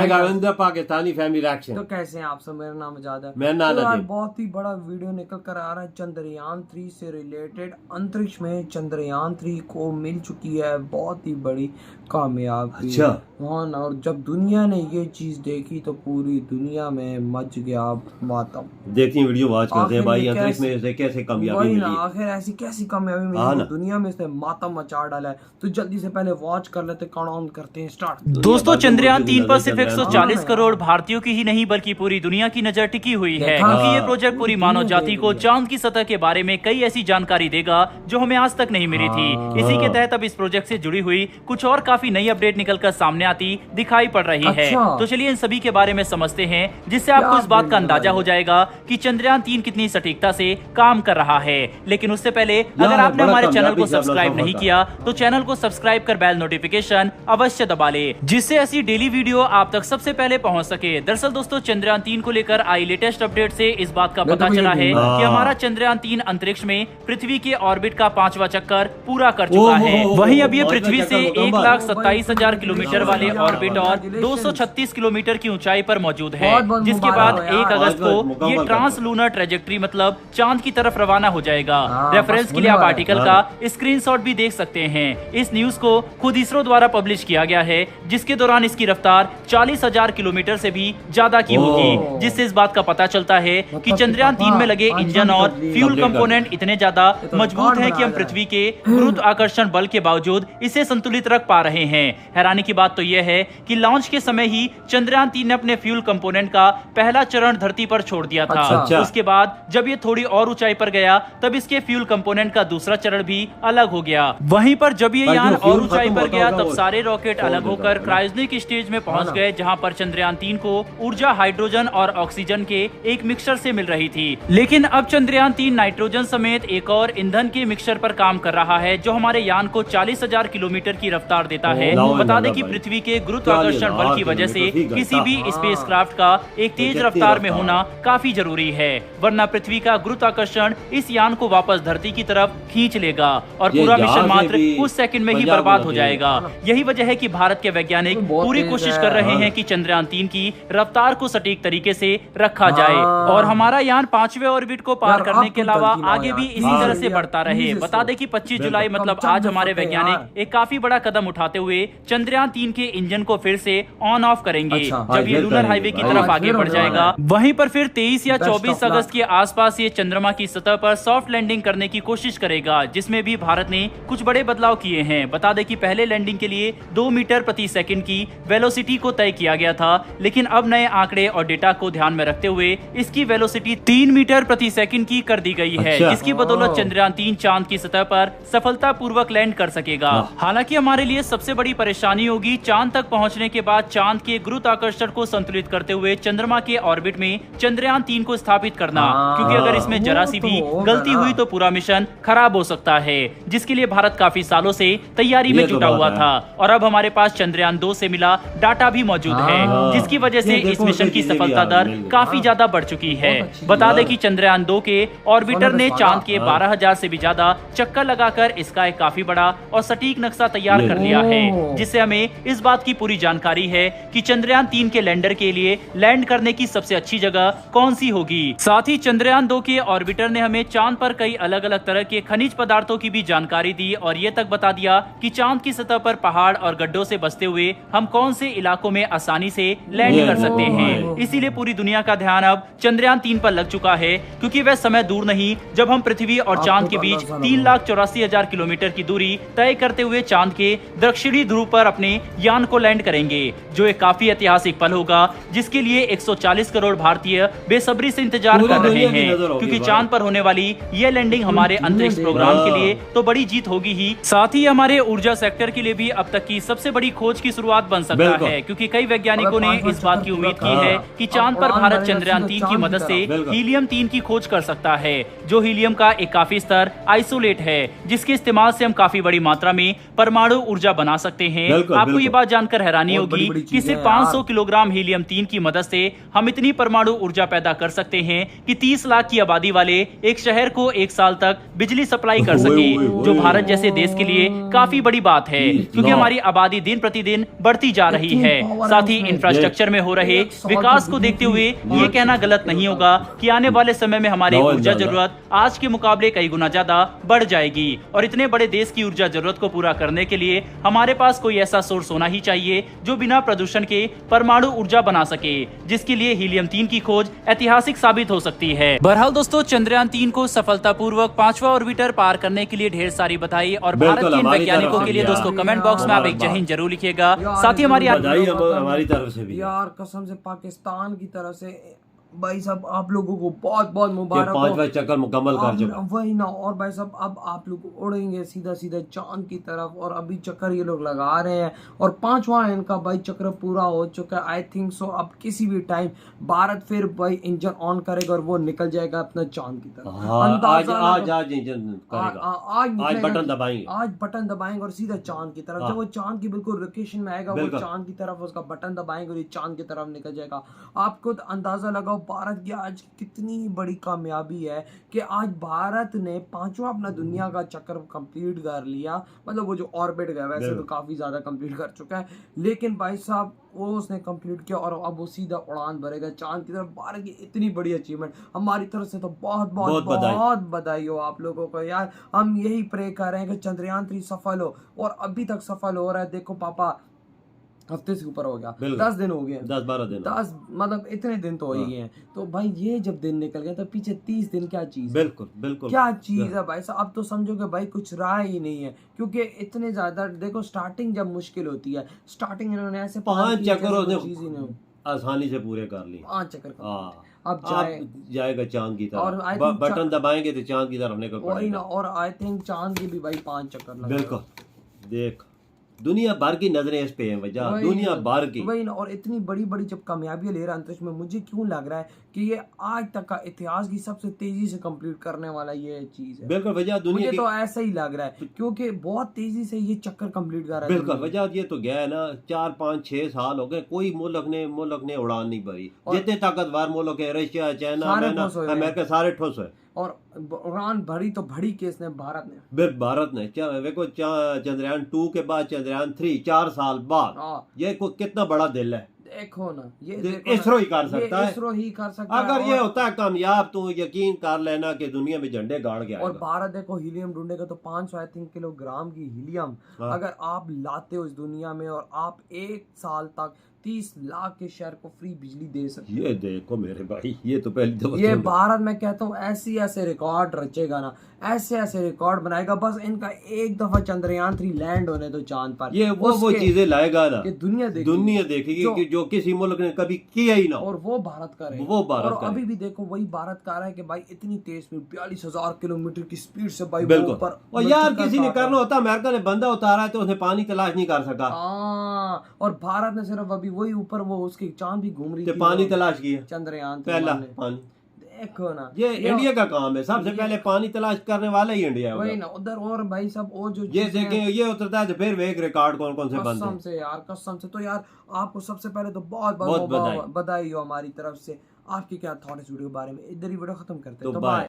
Pakistani family reaction. तो कैसे हैं आप सब? मेरा नाम आजाद है। मैं नाना यार जी। बहुत ही बड़ा वीडियो निकल कर आ रहा है चंद्रयान 3 से रिलेटेड। अंतरिक्ष में चंद्रयान 3 को मिल चुकी है बहुत ही बड़ी कामयाबी। अच्छा। और जब दुनिया ने ये चीज देखी तो पूरी दुनिया में मच गया मातम। देखती वीडियो वॉच करते हैं भाई, आखिर अंतरिक्ष में से कैसे कामयाबी वही मिली। ना, आखिर ऐसी कैसी कामयाबी हाँ मिली ना। दुनिया में, इसने मातम मचा डाला है। तो जल्दी से पहले वॉच कर लेते, काउंटडाउन करते हैं स्टार्ट। दोस्तों, चंद्रयान 3 पर सिर्फ चंद्रयान 140 करोड़ भारतीयों की ही नहीं बल्कि पूरी दुनिया की नजर टिकी हुई है, क्योंकि ये प्रोजेक्ट पूरी मानव जाति को चांद की सतह के बारे में कई ऐसी जानकारी देगा जो हमें आज तक नहीं मिली थी। इसी के तहत अब इस प्रोजेक्ट से जुड़ी हुई कुछ और काफी नई अपडेट निकलकर सामने आती दिखाई पड़ रही है। तो चलिए इन सभी के बारे में समझते हैं, जिससे आपको इस बात का अंदाजा हो जाएगा कि चंद्रयान 3 कितनी सटीकता से काम कर रहा है। लेकिन उससे पहले अगर आपने हमारे चैनल को सब्सक्राइब नहीं किया तो चैनल को सब्सक्राइब कर बेल नोटिफिकेशन अवश्य दबा ले, जिससे ऐसी डेली वीडियो आप तक सबसे पहले पहुंच सके। दरअसल दोस्तों, चंद्रयान 3 को लेकर आई लेटेस्ट अपडेट से इस बात का पता चला है कि हमारा चंद्रयान 3 अंतरिक्ष में पृथ्वी के ऑर्बिट का 5वां चक्कर पूरा कर चुका है। वहीं अब ये पृथ्वी से 1,27,000 किलोमीटर वाले ऑर्बिट और 236 किलोमीटर की ऊंचाई पर मौजूद है, जिसके बाद 1 अगस्त को ये ट्रांस लूनर ट्रेजेक्ट्री मतलब चांद की तरफ रवाना हो जाएगा। रेफरेंस के लिए आप आर्टिकल का स्क्रीनशॉट भी देख सकते हैं। इस न्यूज को खुद इसरो द्वारा पब्लिश किया गया है, जिसके दौरान इसकी रफ्तार 40,000 किलोमीटर से भी ज्यादा की होगी, जिससे इस बात का पता चलता है कि चंद्रयान 3 में लगे इंजन और फ्यूल कंपोनेंट इतने ज्यादा मजबूत हैं कि हम पृथ्वी के गुरुत्वाकर्षण बल के बावजूद इसे संतुलित रख पा रहे हैं। हैरानी की बात तो यह है कि लॉन्च के समय ही चंद्रयान 3 ने अपने फ्यूल कंपोनेंट का पहला चरण धरती पर छोड़ दिया था। अच्छा। उसके बाद जब ये थोड़ी और ऊंचाई पर गया तब इसके फ्यूल कंपोनेंट का दूसरा चरण भी अलग हो गया। वहीं पर जब ये यान और ऊंचाई पर गया तब सारे रॉकेट अलग होकर क्रायोजेनिक स्टेज में पहुंच गए, जहां पर चंद्रयान 3 को ऊर्जा हाइड्रोजन और ऑक्सीजन के एक मिक्सचर से मिल रही थी। लेकिन अब चंद्रयान 3 नाइट्रोजन समेत एक और ईंधन के मिक्सचर पर काम कर रहा है, जो हमारे यान को 40,000 किलोमीटर की रफ्तार देता है। बता दें कि पृथ्वी के गुरुत्वाकर्षण बल की वजह से किसी भी स्पेसक्राफ्ट का एक तेज रफ्तार में होना काफी जरूरी है, वरना पृथ्वी का गुरुत्वाकर्षण इस यान को वापस धरती की तरफ खींच लेगा और पूरा मिशन मात्र कुछ सेकंड में ही बर्बाद हो जाएगा। यही वजह है कि भारत के वैज्ञानिक पूरी कोशिश कर रहे हैं कि चंद्रयान 3 की रफ्तार को सटीक तरीके से रखा जाए और हमारा यान 5वें ऑर्बिट को पार करने के अलावा आगे भी इसी तरह से बढ़ता रहे। बता दें कि 25 जुलाई मतलब आज हमारे वैज्ञानिक एक काफी बड़ा कदम उठाते हुए चंद्रयान 3 के इंजन को फिर से ऑन ऑफ करेंगे जब ये लूनर हाईवे की तरफ आगे बढ़ जाएगा। वहीं पर फिर 23 या 24 अगस्त के आसपास ये चंद्रमा की सतह पर सॉफ्ट लैंडिंग करने की कोशिश करेगा, जिसमें भी भारत ने कुछ बड़े बदलाव किए हैं। बता दें कि पहले लैंडिंग के लिए 2 मीटर प्रति सेकंड की वेलोसिटी को तय किया गया था, लेकिन अब नए आंकड़े और डेटा को ध्यान में रखते हुए इसकी वेलोसिटी 3 मीटर प्रति सेकंड की कर दी गई है, जिसकी बदौलत चंद्रयान 3 चांद की सतह पर सफलतापूर्वक लैंड कर सकेगा। हालांकि हमारे लिए सबसे बड़ी परेशानी होगी चांद तक पहुंचने के बाद चांद के गुरुत्वाकर्षण को संतुलित करते हुए चंद्रमा के ऑर्बिट में चंद्रयान 3 को स्थापित करना, क्योंकि अगर इसमें जरा सी भी गलती हुई तो पूरा मिशन खराब हो सकता है, जिसके लिए भारत काफी सालों से तैयारी में जुटा हुआ था। और अब हमारे पास चंद्रयान 2 से मिला डाटा भी मौजूद है, जिसकी वजह से इस मिशन की सफलता दर काफी ज्यादा बढ़ चुकी है। बता दें कि चंद्रयान 2 के ऑर्बिटर ने चांद के 12,000 से भी ज्यादा चक्कर लगाकर इसका एक काफी बड़ा और सटीक नक्शा तैयार कर लिया है, जिससे हमें इस बात की पूरी जानकारी है कि चंद्रयान 3 के लैंडर के लिए लैंड करने की सबसे अच्छी जगह कौन सी होगी। साथ ही चंद्रयान 2 के ऑर्बिटर ने हमें चांद पर कई अलग अलग तरह के खनिज पदार्थों की भी जानकारी दी और ये तक बता दिया कि चांद की सतह पर पहाड़ और गड्ढों से बसते हुए हम कौन से इलाकों में आसानी से लैंड कर सकते हैं। इसीलिए पूरी दुनिया का ध्यान अब चंद्रयान 3 पर लग चुका है, क्योंकि वह समय दूर नहीं जब हम पृथ्वी और चांद के बीच 3,84,000 किलोमीटर की दूरी तय करते हुए चांद के दक्षिणी ध्रुव पर अपने यान को लैंड करेंगे, जो एक काफी ऐतिहासिक पल होगा, जिसके लिए 140 करोड़ भारतीय बेसब्री से इंतजार कर रहे हैं, क्योंकि चांद पर होने वाली यह लैंडिंग हमारे अंतरिक्ष प्रोग्राम के लिए तो बड़ी जीत होगी ही, साथ ही हमारे ऊर्जा सेक्टर के लिए भी अब तक की सबसे बड़ी खोज की शुरुआत बन सकता है, क्योंकि कई वैज्ञानिकों ने इस बात की उम्मीद की है कि चांद पर भारत चंद्रयान 3 की मदद से हीलियम 3 की खोज कर सकता है, जो हीलियम का एक काफी स्तर आइसोलेट है, जिसके इस्तेमाल से हम काफी बड़ी मात्रा में परमाणु ऊर्जा बना सकते हैं। आपको ये बात जानकर हैरानी होगी कि सिर्फ 500 किलोग्राम हीलियम 3 की मदद से हम इतनी परमाणु ऊर्जा पैदा कर सकते हैं कि 30 लाख की आबादी वाले एक शहर को 1 साल तक बिजली सप्लाई कर सके, जो भारत जैसे देश के लिए काफी बड़ी बात है, क्योंकि हमारी आबादी दिन प्रतिदिन बढ़ती जा रही है। साथ ही इंफ्रास्ट्रक्चर में हो रहे विकास को देखते हुए ये कहना गलत नहीं होगा कि आने वाले समय में हमारी ऊर्जा जरूरत आज के मुकाबले कई गुना ज्यादा बढ़ जाएगी और इतने बड़े देश की ऊर्जा जरूरत को पूरा करने के लिए हमारे पास कोई ऐसा सोर्स होना ही चाहिए जो बिना प्रदूषण के परमाणु ऊर्जा बना सके, जिसके लिए हीलियम 3 की खोज ऐतिहासिक साबित हो सकती है। बहरहाल दोस्तों, चंद्रयान 3 को सफलतापूर्वक 5वां ऑर्बिटर पार करने के लिए ढेर सारी बधाई और भारत के इन वैज्ञानिकों के लिए दोस्तों कमेंट बॉक्स में आप एक जय हिंद जरूर लिखिएगा। साथ ही हमारी हमारी तरफ से भी यार कसम से पाकिस्तान की तरफ से भाई साहब आप लोगों को बहुत बहुत मुबारक हो, 5वां चक्कर मुकम्मल कर चुका वही ना। और भाई साहब अब आप लोग उड़ेंगे सीधा सीधा चांद की तरफ और अभी चक्कर ये लोग लगा रहे हैं और 5वां इनका भाई चक्कर पूरा हो चुका है। आई थिंक सो अब किसी भी टाइम भारत फिर भाई इंजन ऑन करेगा और वो निकल जाएगा अपना चांद की तरफ। आज इंजन करेगा, आज बटन दबाएंगे, आज बटन दबाएंगे और सीधा चांद की तरफ। जब वो चांद की बिल्कुल लोकेशन में आएगा वो चांद की तरफ उसका बटन दबाएंगे और ये चांद की तरफ निकल जाएगा। आप खुद अंदाजा लगाओ भारत की आज कितनी बड़ी कामयाबी है कि आज भारत ने 5वां अपना दुनिया का चक्कर कंप्लीट कर लिया। मतलब वो जो ऑर्बिट गया वैसे तो काफी ज्यादा कंप्लीट कर चुका है, लेकिन भाई साहब वो उसने कंप्लीट किया और अब वो सीधा उड़ान भरेगा चांद की तरफ। भारत की इतनी बड़ी अचीवमेंट हमारी तरफ से तो बहुत बहुत बहुत बधाई हो आप लोगों को यार। हम यही प्रे कर रहे हैं कि चंद्रयान 3 सफल हो और अभी तक सफल हो रहा है। देखो पापा हफ्ते से ऊपर हो गया, 10 दिन हो गए, 10-12 दिन, 10 मतलब इतने दिन तो हो ही गए हैं। तो भाई ये जब दिन निकल गया तो पीछे 30 दिन क्या चीज, बिल्कुल बिल्कुल क्या चीज है भाई साहब। अब तो समझो कि भाई कुछ रहा ही नहीं है, क्योंकि इतने ज्यादा देखो स्टार्टिंग जब मुश्किल होती है, स्टार्टिंग इन्होंने ऐसे 5 चक्कर आसानी से पूरे कर लिए, 5 चक्कर अब जाएगा चांद की तरफ, बटन दबाएंगे तो चांद की तरफ निकल पड़ेगा। और आई थिंक चांद की भी भाई 5 चक्कर लगे। बिल्कुल, देख दुनिया भर की नजरें इस पे हैं वजह, दुनिया भर की वही ना। और इतनी बड़ी बड़ी जब कामयाबियां ले रहा है अंतरिक्ष में, मुझे क्यों लग रहा है कि ये आज तक का इतिहास की सबसे तेजी से कंप्लीट करने वाला ये चीज है। बिल्कुल वजह दुनिया मुझे तो ऐसा ही लग रहा है क्योंकि बहुत तेजी से ये चक्कर कंप्लीट कर रहा है। बिल्कुल वजह ये तो गया है ना, 4-5-6 साल हो गए कोई मुल्क ने उड़ान नहीं भरी। जितने ताकतवर मुल्क है, रशिया, चाइना, अमेरिका, सारे ठोस है और उड़ान भरी तो भरी किसने? भारत ने। देखो चंद्रयान 2 के बाद चंद्रयान 3 4 साल बाद, ये कितना बड़ा दिल है। देखो ना, ये इसरो ही कर सकता है, इसरो ही कर सकता है। अगर ये होता है कामयाब तो यकीन कर लेना कि दुनिया में झंडे गाड़ गया। और भारत देखो हीलियम ढूंढेगा तो 500 किलोग्राम की हीलियम अगर आप लाते हो इस दुनिया में और आप 1 साल तक 30 लाख के शहर को फ्री बिजली दे सकते। ये देखो मेरे भाई, ये तो पहली दफा ये भारत में कहता हूँ ऐसे रिकॉर्ड रचेगा ना, ऐसे रिकॉर्ड बनाएगा। बस इनका एक दफा चंद्रयान 3 लैंड होने तो चांद पर, ये वो चीजें लाएगा ना कि दुनिया देखेगी कि जो किसी मुल्क ने कभी किया ही ना, और वो भारत का है। और अभी भी देखो वही भारत का रहा है कि भाई इतनी तेज स्पीड 42,000 किलोमीटर की स्पीड से भाई ऊपर। और यार किसी ने करना होता, अमेरिका ने बंदा उतारा है तो उसने पानी तलाश नहीं कर सका। और भारत ने सिर्फ अभी वही ऊपर वो उसकी चांद भी घूम रही थी, पानी तलाश किया चंद्रयान पहला पानी। देखो ना, ये इंडिया का काम है, सबसे पहले पानी तलाश करने वाला ही इंडिया है। वही ना उधर। और भाई सब वो जो ये देखें ये उतरता है तो फिर एक रिकॉर्ड कौन से बनते हैं। कसम से यार, कसम से। तो यार आपको सबसे पहले तो बहुत बहुत बधाई हो हमारी तरफ से। आपकी क्या थॉट इस वीडियो के बारे में? इधर ही वीडियो खत्म करते हैं, तो बाय।